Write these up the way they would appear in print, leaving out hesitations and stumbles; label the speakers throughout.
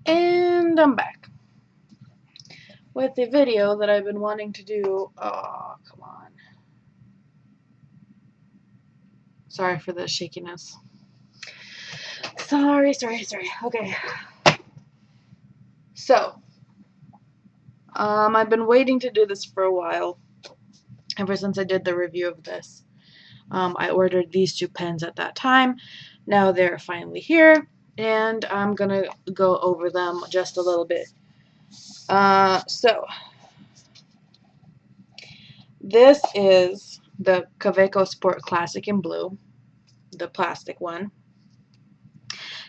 Speaker 1: And I'm back with the video that I've been wanting to do. Oh, come on. Sorry for the shakiness. Sorry. Okay. So, I've been waiting to do this for a while. Ever since I did the review of this. I ordered these two pens at that time. Now they're finally here, and I'm gonna go over them just a little bit. So this is the Kaweco Sport Classic in blue, the plastic one.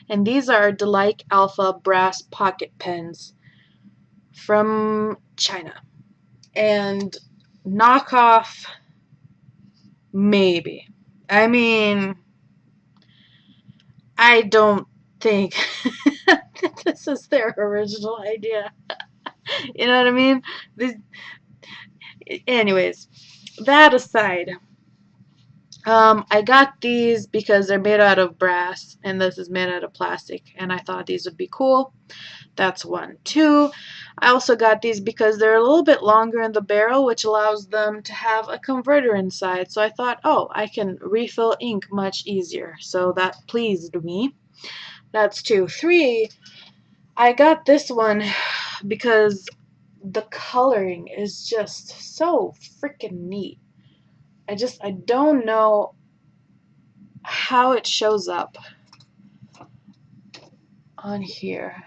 Speaker 1: And these are Delike Alpha brass pocket pens from China. And knockoff, maybe. I mean, I don't think that this is their original idea. You know what I mean? Anyways, that aside, I got these because they're made out of brass and this is made out of plastic, and I thought these would be cool. That's one. Two, I also got these because they're a little bit longer in the barrel, which allows them to have a converter inside. So I thought, oh, I can refill ink much easier. So that pleased me. That's two. Three, I got this one because the coloring is just so freaking neat. I don't know how it shows up on here.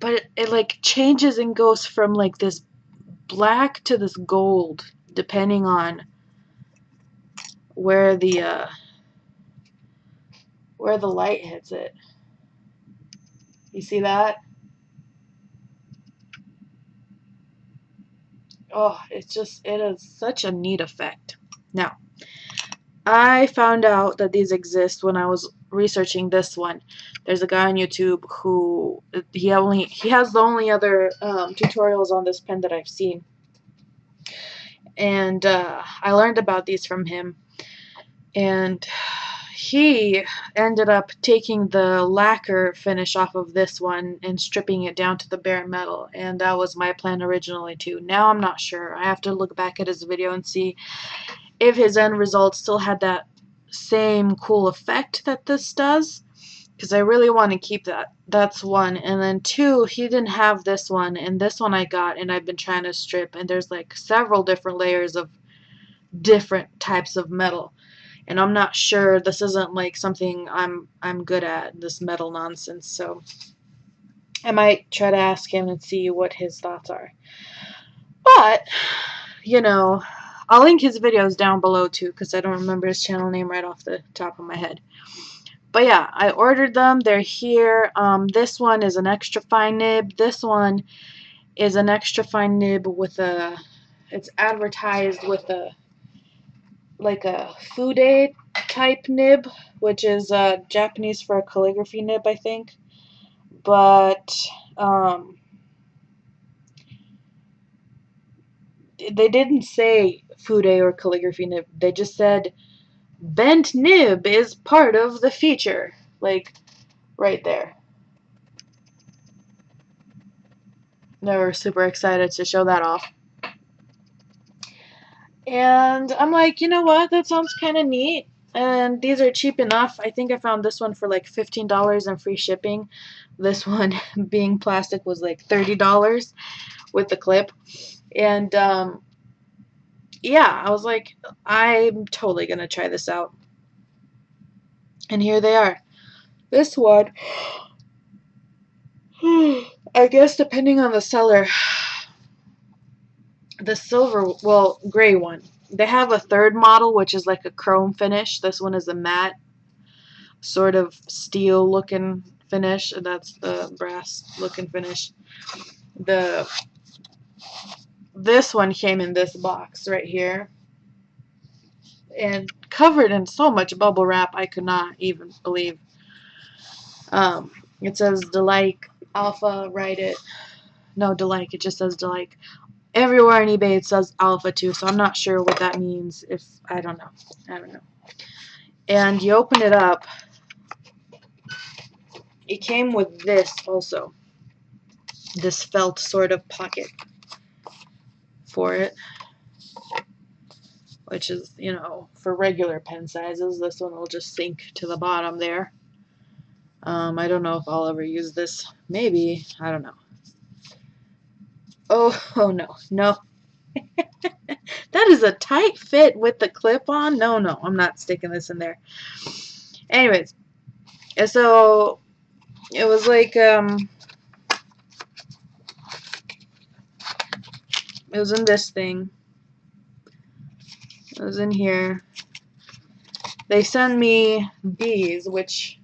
Speaker 1: But it like changes and goes from like this black to this gold depending on where the light hits it. You see that? Oh, it is such a neat effect. Now, I found out that these exist when I was researching this one. There's a guy on YouTube who he has the only other tutorials on this pen that I've seen, and I learned about these from him. And he ended up taking the lacquer finish off of this one and stripping it down to the bare metal, and that was my plan originally too. Now I'm not sure. I have to look back at his video and see if his end result still had that same cool effect that this does, because I really want to keep that. That's one. And then two, he didn't have this one, and this one I got and I've been trying to strip, and there's like several different layers of different types of metal. And I'm not sure, this isn't like something I'm good at, this metal nonsense, so I might try to ask him and see what his thoughts are. But, you know, I'll link his videos down below too, because I don't remember his channel name right off the top of my head. But yeah, I ordered them. They're here. This one is an extra fine nib. This one is an extra fine nib with a, it's advertised with a, like a food aid type nib, which is Japanese for a calligraphy nib, I think. But they didn't say food aid or calligraphy nib. They just said bent nib is part of the feature, like right there. They were super excited to show that off. And I'm like, you know what, that sounds kind of neat. And these are cheap enough. I think I found this one for like $15 and free shipping. This one, being plastic, was like $30 with the clip. And yeah, I was like, I'm totally going to try this out. And here they are. This one, I guess depending on the seller, the silver, well, gray one. They have a third model, which is like a chrome finish. This one is a matte, sort of steel looking finish. That's the brass looking finish. This one came in this box right here, and covered in so much bubble wrap I could not even believe. It says Delike Alpha, write it. No, Delike, it just says Delike. Everywhere on eBay it says Alpha too, so I'm not sure what that means. I don't know. And you open it up, it came with this also. This felt sort of pocket for it, which is, you know, for regular pen sizes. This one will just sink to the bottom there. I don't know if I'll ever use this. Maybe. I don't know. Oh no. No. That is a tight fit with the clip on. No, no. I'm not sticking this in there. Anyways. So, it was like, it was in this thing. It was in here. They sent me these, which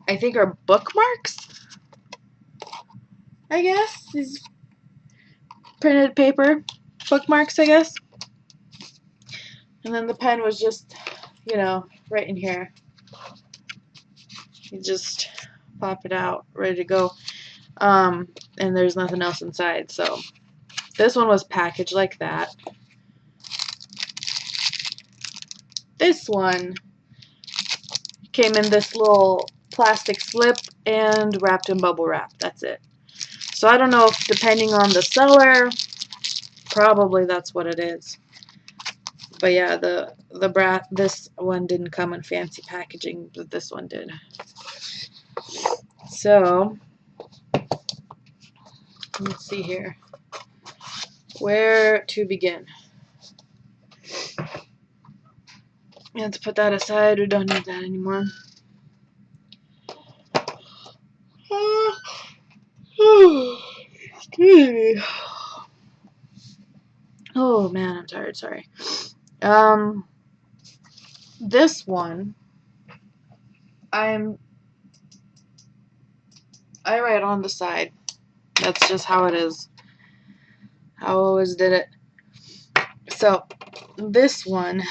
Speaker 1: I think are bookmarks, I guess. These printed paper bookmarks, I guess. And then the pen was just, you know, right in here. You just pop it out, ready to go. And there's nothing else inside. So this one was packaged like that. This one came in this little plastic slip and wrapped in bubble wrap. That's it. So I don't know if, depending on the seller, probably that's what it is. But yeah, this one didn't come in fancy packaging, but this one did. So let's see here. Where to begin? Let's put that aside. We don't need that anymore. Oh man, I'm tired. Sorry. This one, I write on the side. That's just how it is. I always did it. So this one,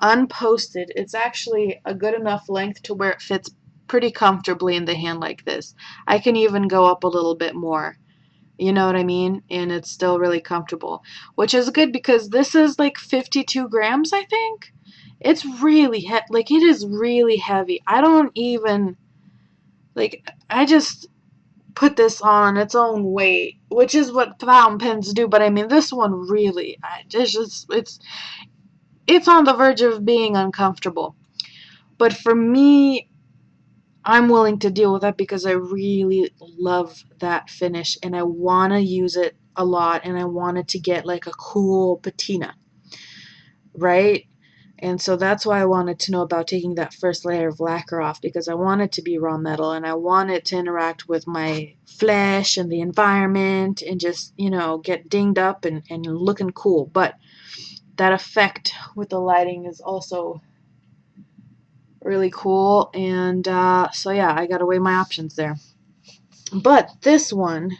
Speaker 1: unposted, it's actually a good enough length to where it fits pretty comfortably in the hand like this. I can even go up a little bit more. You know what I mean? And it's still really comfortable, which is good because this is like 52 grams, I think. It's really like it is really heavy. I don't even like, I just put this on its own weight, which is what fountain pens do, but I mean this one really, it's on the verge of being uncomfortable. But for me, I'm willing to deal with that because I really love that finish and I want to use it a lot and I want it to get like a cool patina, right? And so that's why I wanted to know about taking that first layer of lacquer off, because I want it to be raw metal and I want it to interact with my flesh and the environment and just, you know, get dinged up and looking cool. But that effect with the lighting is also really cool. And so yeah, I gotta weigh my options there. But this one,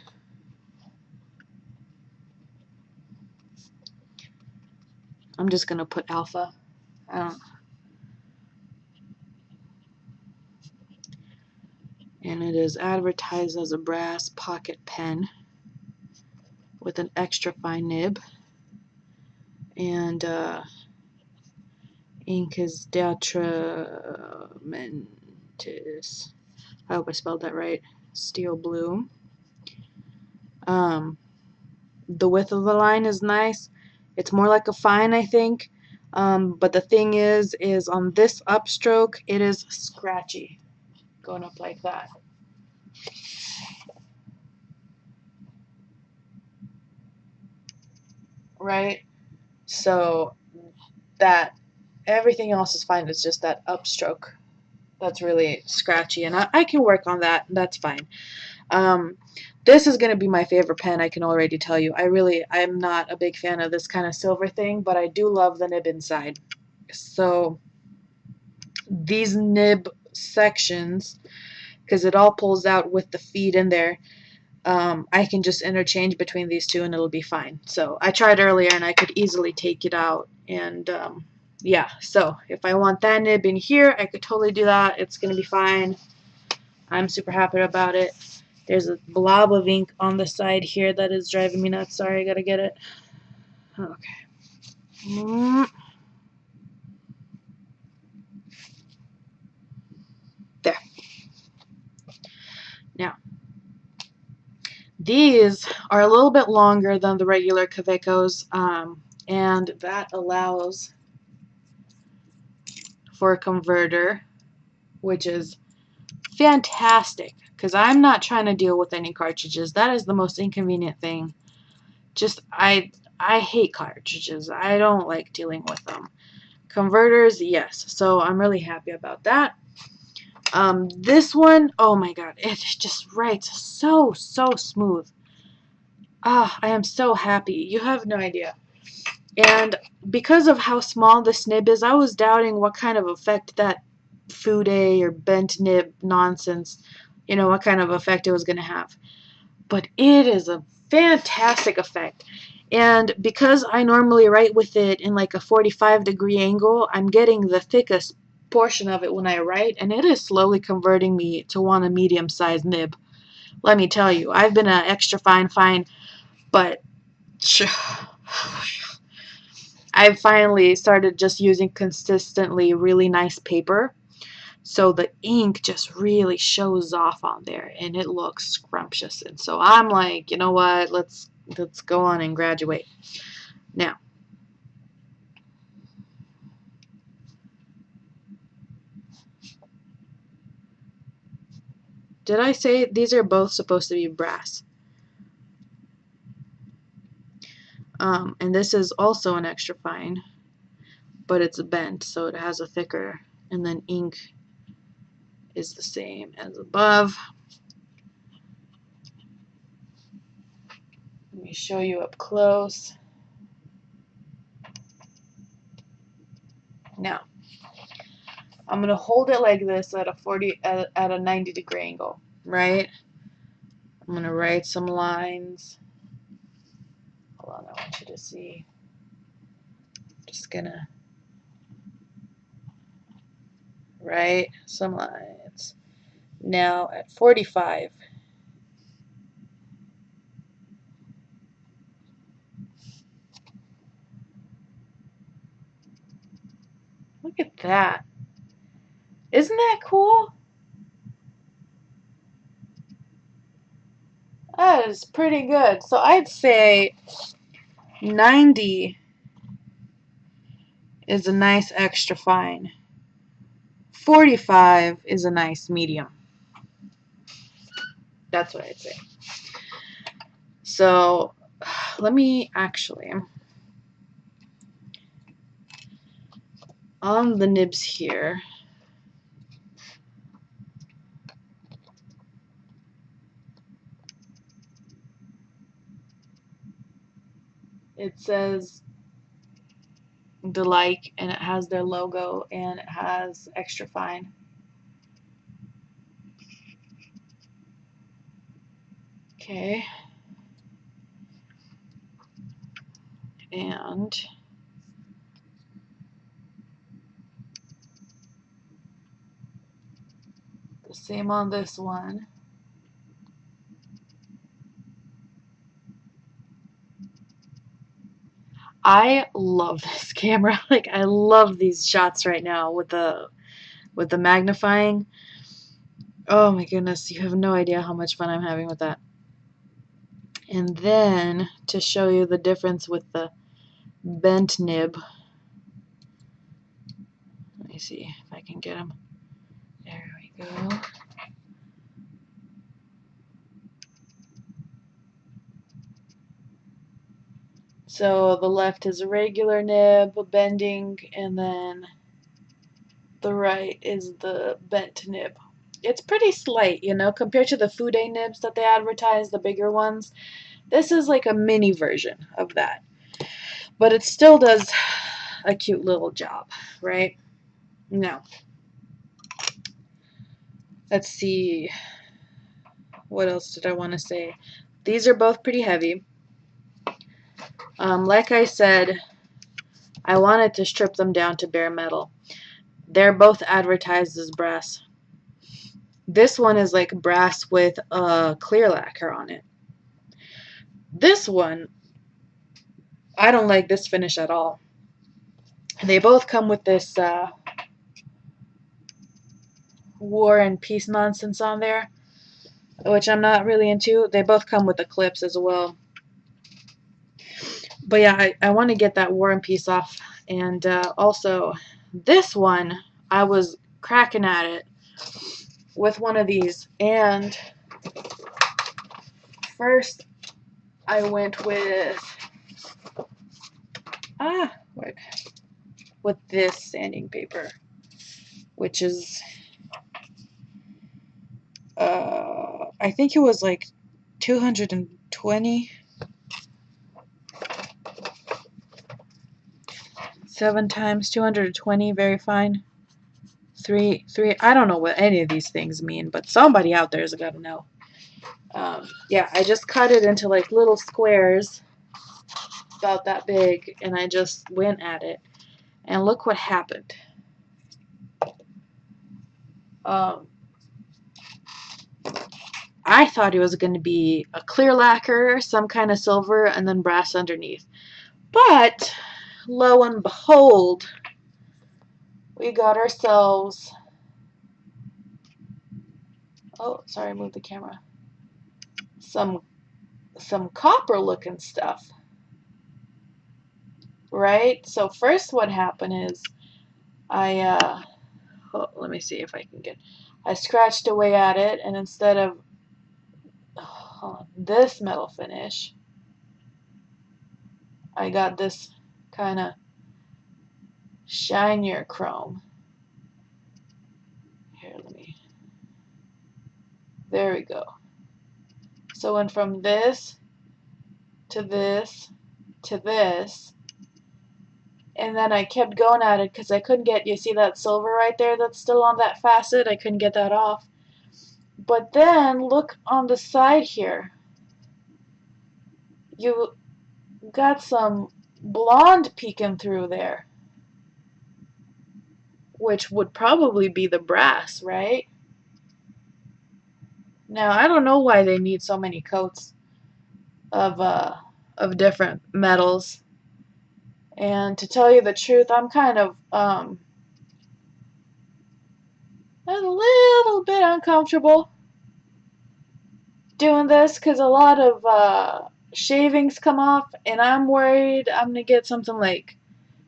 Speaker 1: I'm just gonna put alpha. And it is advertised as a brass pocket pen with an extra fine nib, and ink is Detramentis. I hope I spelled that right. Steel blue. The width of the line is nice. It's more like a fine, I think. But the thing is on this upstroke, it is scratchy, going up like that. Right? So that everything else is fine. It's just that upstroke that's really scratchy, and I can work on that. That's fine. This is going to be my favorite pen, I can already tell you. I'm not a big fan of this kind of silver thing, but I do love the nib inside. So these nib sections, because it all pulls out with the feed in there, I can just interchange between these two and it'll be fine. So I tried earlier and I could easily take it out, and yeah, so if I want that nib in here, I could totally do that. It's going to be fine. I'm super happy about it. There's a blob of ink on the side here that is driving me nuts. Sorry, I gotta get it. Okay. There. Now, these are a little bit longer than the regular Kawecos, and that allows for a converter, which is fantastic because I'm not trying to deal with any cartridges. That is the most inconvenient thing. Just I hate cartridges. I don't like dealing with them. Converters, yes. So I'm really happy about that. This one, oh my god, it just writes so smooth. Ah, I am so happy. You have no idea. And because of how small this nib is, I was doubting what kind of effect that Fude or bent nib nonsense, you know, what kind of effect it was going to have. But it is a fantastic effect. And because I normally write with it in like a 45-degree angle, I'm getting the thickest portion of it when I write, and it is slowly converting me to want a medium-sized nib. Let me tell you, I've been an extra fine, but I've finally started just using consistently really nice paper, so the ink just really shows off on there and it looks scrumptious. And so I'm like, you know what, let's go on and graduate. Now, did I say these are both supposed to be brass? And this is also an extra fine, but it's bent, so it has a thicker, and then ink is the same as above. Let me show you up close. Now, I'm going to hold it like this at a 90-degree angle, right? I'm going to write some lines. Hold on, I want you to see. Just going to write some lines. Now at 45. Look at that. Isn't that cool? That is pretty good. So I'd say 90 is a nice extra fine. 45 is a nice medium. That's what I'd say. So let me actually, on the nibs here, it says Delike, and it has their logo, and it has extra fine. Okay. And the same on this one. I love this camera. Like, I love these shots right now with the magnifying. Oh my goodness, you have no idea how much fun I'm having with that. And then to show you the difference with the bent nib, let me see if I can get them. There we go. So the left is a regular nib, bending, and then the right is the bent nib. It's pretty slight, you know, compared to the Fude nibs that they advertise, the bigger ones. This is like a mini version of that. But it still does a cute little job, right? Now, let's see. What else did I want to say? These are both pretty heavy. Like I said, I wanted to strip them down to bare metal. They're both advertised as brass. This one is like brass with a clear lacquer on it. This one, I don't like this finish at all. They both come with this War and Peace nonsense on there, which I'm not really into. They both come with the clips as well. But yeah, I want to get that War and Peace off. And also, this one, I was cracking at it with one of these. And first, I went with with this sanding paper, which is I think it was like 220. 7 times 220, very fine. 3, I don't know what any of these things mean, but somebody out there's got to know. Yeah, I just cut it into like little squares about that big, and I just went at it. And look what happened. I thought it was going to be a clear lacquer, some kind of silver, and then brass underneath. But, lo and behold, we got ourselves... Oh, sorry, I moved the camera. Some copper looking stuff. Right? So first what happened is I let me see if I can get... I scratched away at it, and instead of this metal finish, I got this kind of shinier chrome. Here, let me... There we go. So went from this to this to this, and then I kept going at it because I couldn't get... You see that silver right there that's still on that facet? I couldn't get that off. But then look on the side here. You got some blonde peeking through there, which would probably be the brass, right? Now, I don't know why they need so many coats of different metals. And to tell you the truth, I'm kind of a little bit uncomfortable doing this because a lot of shavings come off, and I'm worried I'm going to get something like,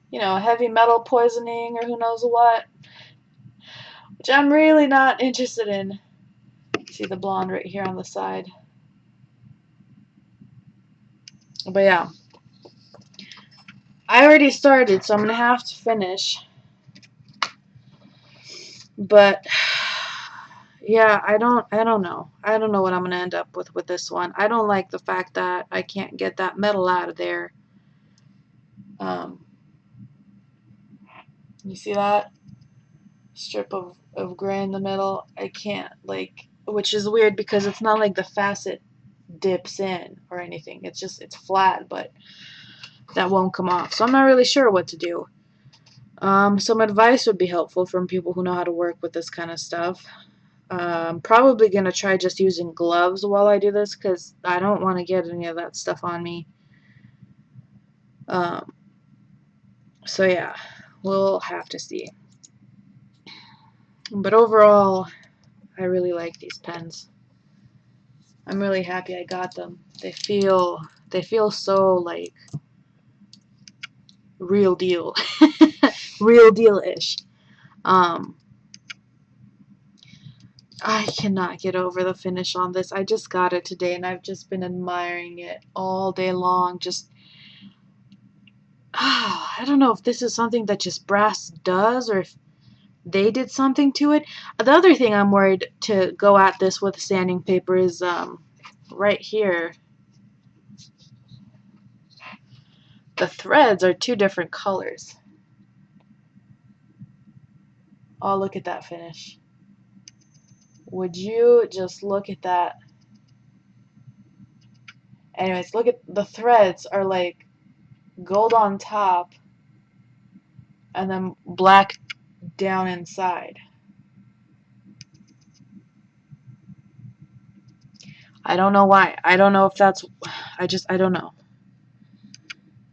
Speaker 1: you know, heavy metal poisoning or who knows what, which I'm really not interested in. See the blonde right here on the side. But yeah, I already started, so I'm going to have to finish. But yeah, I don't know. I don't know what I'm going to end up with this one. I don't like the fact that I can't get that metal out of there. You see that strip of gray in the middle? I can't, like, which is weird because it's not like the facet dips in or anything. It's just, it's flat, but that won't come off. So I'm not really sure what to do. Some advice would be helpful from people who know how to work with this kind of stuff. I'm probably going to try just using gloves while I do this because I don't want to get any of that stuff on me. So yeah, we'll have to see. But overall, I really like these pens. I'm really happy I got them. They feel so like real deal. Real deal-ish. I cannot get over the finish on this. I just got it today and I've just been admiring it all day long. Just I don't know if this is something that just brass does or if they did something to it. The other thing I'm worried to go at this with sanding paper is right here. The threads are 2 different colors. Oh, look at that finish. Would you just look at that? Anyways, look at the threads are like gold on top and then black down inside. I don't know why. I don't know if that's... I don't know.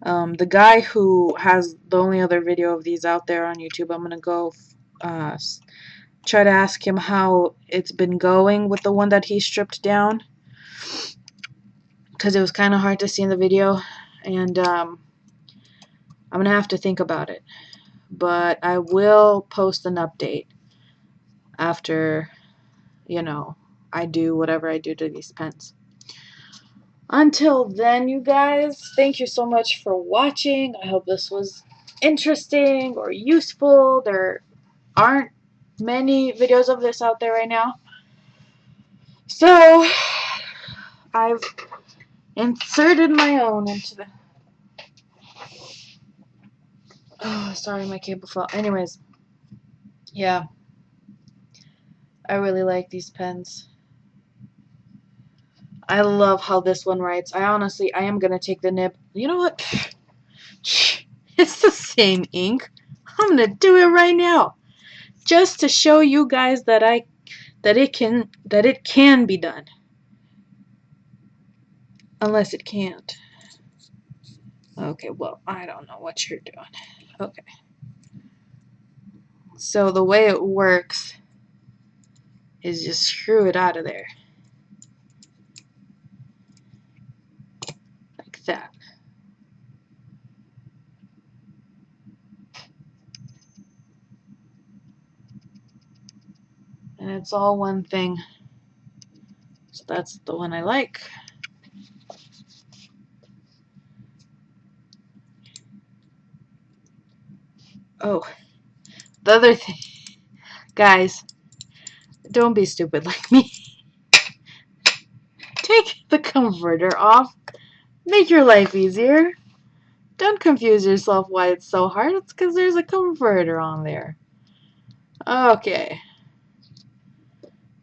Speaker 1: The guy who has the only other video of these out there on YouTube, I'm gonna go try to ask him how it's been going with the one that he stripped down, because it was kind of hard to see in the video, and I'm gonna have to think about it. But I will post an update after, you know, I do whatever I do to these pens. Until then, you guys, thank you so much for watching. I hope this was interesting or useful. There aren't many videos of this out there right now. So, I've inserted my own into the... Oh, sorry, my cable fell. Anyways, yeah. I really like these pens. I love how this one writes. I am going to take the nib. You know what? It's the same ink. I'm going to do it right now. Just to show you guys that it can be done. Unless it can't. Okay, well, I don't know what you're doing. Okay. So the way it works is just screw it out of there. Like that. And it's all one thing. So that's the one I like. Oh, the other thing. Guys, don't be stupid like me. Take the converter off. Make your life easier. Don't confuse yourself why it's so hard. It's because there's a converter on there. Okay.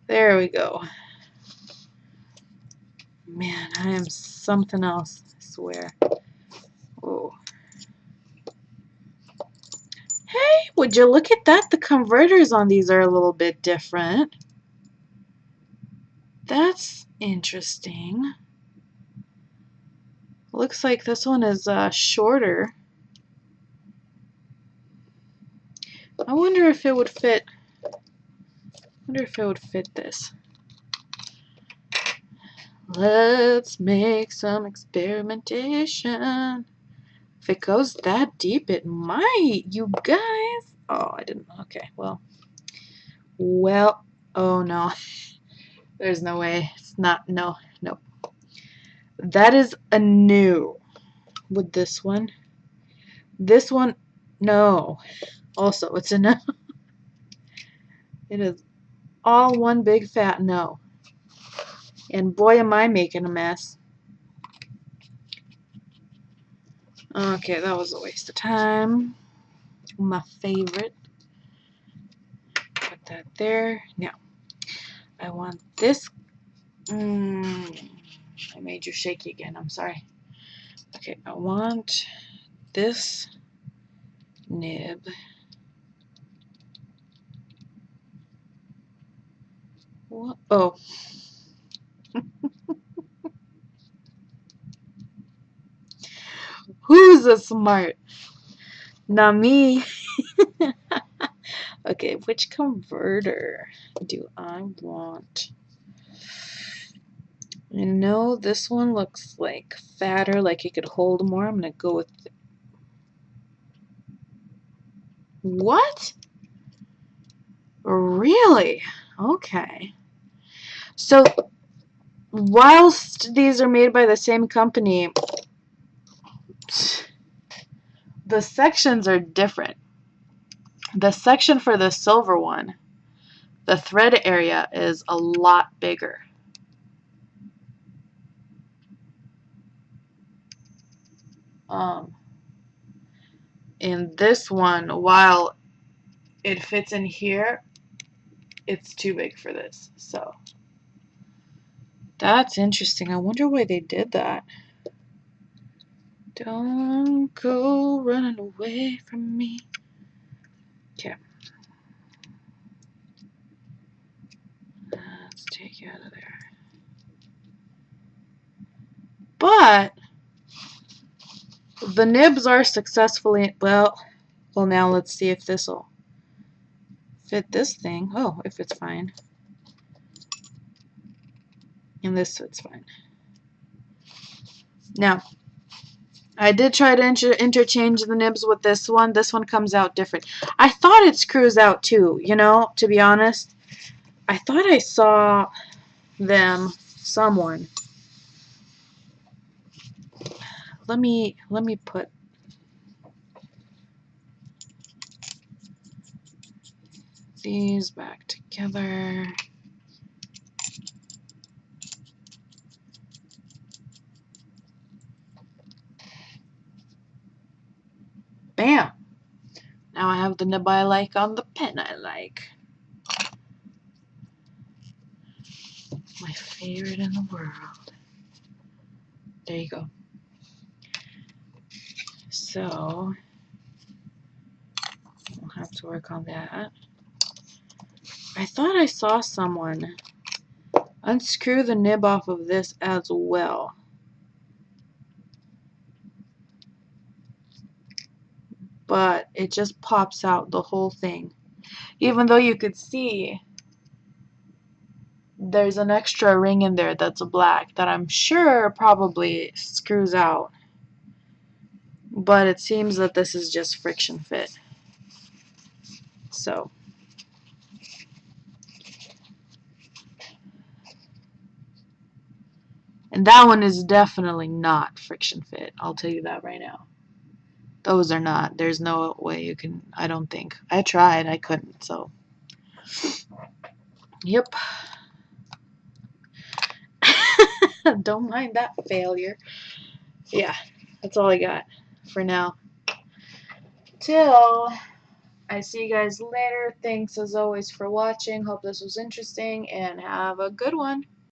Speaker 1: There we go. Man, I am something else, I swear. Oh. Hey, would you look at that? The converters on these are a little bit different. That's interesting. Looks like this one is shorter. I wonder if it would fit. This. Let's make some experimentation. If it goes that deep, it might, you guys. Oh, I didn't. Okay, well. Oh no. There's no way. It's not. No. That is a no. With this one. This one, no. Also, it's a no. It is all one big fat no. And boy, am I making a mess. Okay, that was a waste of time. My favorite. Put that there. Now, I want this. I made you shaky again. I'm sorry. Okay, I want this nib. What? Oh. Who's a smart? Not me. Okay, which converter do I want? I know this one looks like fatter, like it could hold more. I'm gonna go with it. What? Really? Okay. So, whilst these are made by the same company, the sections are different. The section for the silver one, the thread area is a lot bigger. In this one, while it fits in here, it's too big for this. So that's interesting. I wonder why they did that. Don't go running away from me. Okay. Let's take you out of there. But the nibs are successfully, well, now let's see if this will fit this thing. Oh, if it's fine. And this fits fine. Now, I did try to interchange the nibs with this one. This one comes out different. I thought it screws out too, you know, to be honest. I thought I saw someone. Let me put these back together. Bam! Now I have the nib I like on the pen I like. My favorite in the world. There you go. So, we'll have to work on that. I thought I saw someone unscrew the nib off of this as well. But it just pops out the whole thing. Even though you could see there's an extra ring in there that's black that I'm sure probably screws out. But it seems that this is just friction fit. So, and that one is definitely not friction fit. I'll tell you that right now. Those are not. There's no way you can, I don't think. I tried, I couldn't, so. Yep. Don't mind that failure. Yeah, that's all I got for now. Till I see you guys later. Thanks as always for watching. Hope this was interesting and have a good one.